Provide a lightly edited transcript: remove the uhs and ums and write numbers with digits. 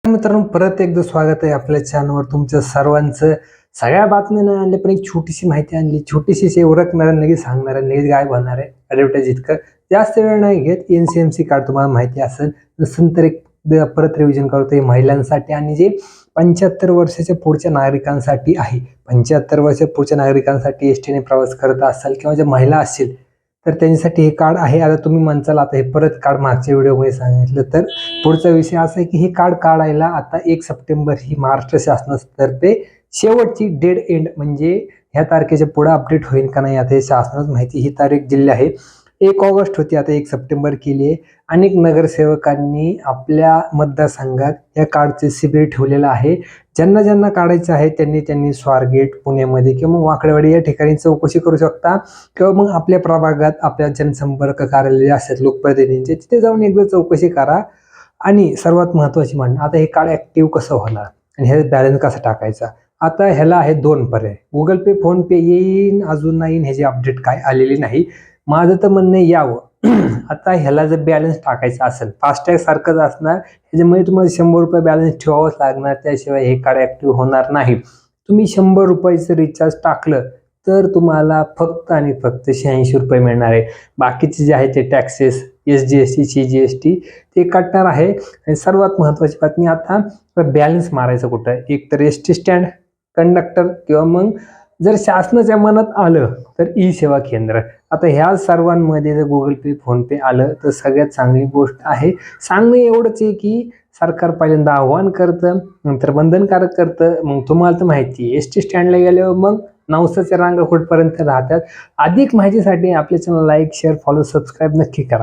मित्रांनो, परत एकदा स्वागत आहे आपल्या चॅनलवर तुमच्या सर्वांचं. सगळ्या बातम्या नाही आणल्या पण एक छोटीशी माहिती आणली, छोटीशी उरकणार लगेच सांगणार लगेच गायब होणार आहे. ॲडव्हर्टाईज इतकं जास्त वेळ नाही घेत. NCMC कार्ड तुम्हाला माहिती असेल नसेल तर एक परत रिव्हिजन करतो. हे महिलांसाठी आणि जे 75 वर्षाच्या पुढच्या नागरिकांसाठी आहे. 75 वर्षाच्या पुढच्या नागरिकांसाठी ST ने प्रवास करत असाल किंवा ज्या महिला असतील तर त्यांच्यासाठी हे कार्ड आहे. आता तुम्ही म्हणताल आता हे परत कार्ड मागच्या व्हिडिओमध्ये सांगितलं, तर पुढचा विषय असा आहे की हे कार्ड काढायला आता 1 सप्टेंबर ही महाराष्ट्र शासनातर्फे शेवटची डेड एंड म्हणजे ह्या तारखेच्या पुढे अपडेट होईल का नाही आता हे शासनाच माहिती. ही तारीख दिली आहे 1 ऑगस्ट होती, आता 1 सप्टेंबर केली आहे. अनेक नगरसेवकांनी आपल्या मतदारसंघात या कार्डचे शिबिर ठेवलेलं आहे. ज्यांना ज्यांना काढायचं आहे त्यांनी स्वारगेट पुण्यामध्ये किंवा मग वाकडेवाडी या ठिकाणी चौकशी करू शकता किंवा मग आपल्या प्रभागात आपल्या जनसंपर्क कार्यालय असतात लोकप्रतिनिधींचे, तिथे जाऊन एकदा चौकशी करा. आणि सर्वात महत्त्वाची म्हणजे आता हे कार्ड ॲक्टिव्ह कसं होणार आणि ह्याचा बॅलन्स कसा टाकायचा. आता ह्याला आहे 2 पर्याय, गुगल पे, फोन पे येईन अजून नाही, ह्याची अपडेट काय आलेली नाही. माझं तर म्हणणं यावं. आता ह्याला जर बॅलन्स टाकायचा असेल फास्टॅग सारखंच असणार, ह्याच्यामध्ये तुम्हाला 100 रुपये बॅलन्स ठेवावंच लागणार, त्याशिवाय हे कार्ड ॲक्टिव्ह होणार नाही. तुम्ही 100 रुपयाचं रिचार्ज टाकलं तर तुम्हाला फक्त आणि फक्त 86 रुपये मिळणार आहे. बाकीचे जे आहे ते टॅक्सेस, SGST, CGST ते काटणार आहे. आणि सर्वात महत्त्वाची बातमी, आता बॅलन्स मारायचं कुठं, एक तर ST स्टँड, कंडक्टर किंवा मग जर शासनाच्या मनात आलं तर सेवा केंद्र. आता ह्या सर्वांमध्ये जर गुगल पे, फोन पे आलं तर सगळ्यात चांगली गोष्ट आहे. सांगणं एवढंच आहे की सरकार पहिल्यांदा आव्हान करतं, नंतर बंधनकारक करतं. मग तुम्हाला तर माहिती आहे ST स्टँडला गेल्यावर मग 900च्या रांगा कुठपर्यंत राहतात. अधिक माहितीसाठी आपल्या channel like, share, follow, subscribe नक्की करा.